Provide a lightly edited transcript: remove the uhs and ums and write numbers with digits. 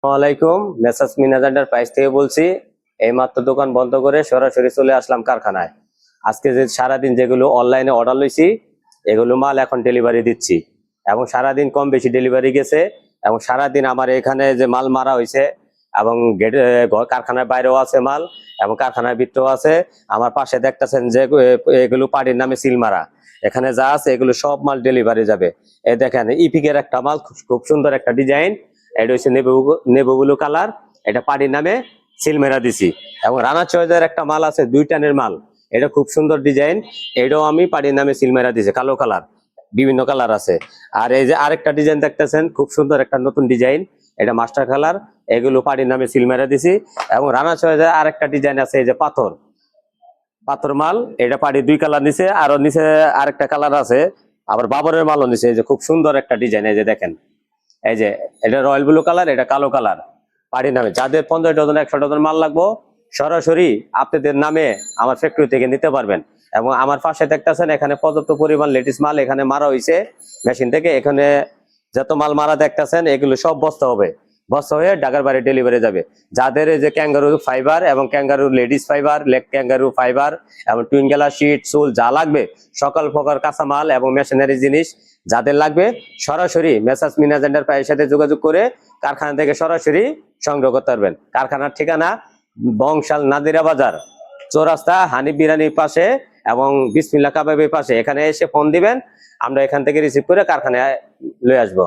আসসালামাইকুম, মেসার্স মিনাজ এন্টারপ্রাইজ থেকে বলছি। এইমাত্র দোকান বন্ধ করে সরাসরি চলে আসলাম কারখানায়। আজকে যে সারাদিন যেগুলো অনলাইনে অর্ডার লইছি এগুলো মাল এখন ডেলিভারি দিচ্ছি এবং সারাদিন কম বেশি ডেলিভারি গেছে এবং সারাদিন আমার এখানে যে মাল মারা হয়েছে এবং গেটে কারখানার বাইরেও আছে মাল এবং কারখানার ভিতরেও আছে। আমার পাশে দেখতেছেন যে এগুলো পার্টির নামে সিল মারা, এখানে যা আছে এগুলো সব মাল ডেলিভারি যাবে। এই দেখেন ইপিকের একটা মাল, খুব সুন্দর একটা ডিজাইন। এটা হচ্ছে নেভি ব্লু কালার, এটা পার্টির নামে সিল মেরা দিছি। এবং রানা চয়েসের একটা মাল আছে 2 টানের মাল, এটা খুব সুন্দর ডিজাইন, এটাও আমি পার্টির নামে সিল মেরা দিছি। কালো কালার, বিভিন্ন কালার আছে। আর এই যে আরেকটা ডিজাইন দেখতেছেন, খুব সুন্দর একটা নতুন ডিজাইন, এটা মাস্টার কালার, এগুলো পার্টির নামে সিল মেরা দিছি। এবং রানা চয়েসের আরেকটা ডিজাইন আছে, এই যে পাথর মাল, এটা পার্টি 2 কালার নিছে, আরো নিচে আরেকটা কালার আছে, আবার বাবরের মালও নিছে। এই যে খুব সুন্দর একটা ডিজাইন, এই যে দেখেন, এই যে এটা রয়্যাল ব্লু কালার, এটা কালো কালার, পার্টির নামে। যাদের 50 ডজন 100 ডজন মাল লাগবো সরাসরি আপনাদের নামে আমার ফ্যাক্টরি থেকে নিতে পারবেন। এবং আমার পাশে দেখতেছেন এখানে পর্যাপ্ত পরিমাণ লেডিস মাল এখানে মারা হয়েছে মেশিন থেকে। এখানে যত মাল মারা দেখতেছেন এগুলো সব বস্তা হবে, বস্তা হয়ে ঢাকার বাইরে ডেলিভারি যাবে। যাদের এই যে ক্যাঙ্গারু ফাইবার এবং kangaroo ladies fibre, leg kangaroo fibre এবং টুইঙ্গেলা শীট সুল যা লাগবে সকল প্রকার কাঁচামাল এবং মেশিনারি জিনিস যাদের লাগবে সরাসরি মেসার্স মিনাজ এন্টারপ্রাইজের সাথে যোগাযোগ করে কারখানা থেকে সরাসরি সংগ্রহ করতে পারবেন। কারখানার ঠিকানা বংশাল নাদিরা বাজার, চৌরাস্তা হানিফ বিরিয়ানির পাশে এবং বিসমিল্লাহ কাবাবের পাশে। এখানে এসে ফোন দিবেন, আমরা এখান থেকে রিসিভ করে কারখানায় লয়ে আসবো।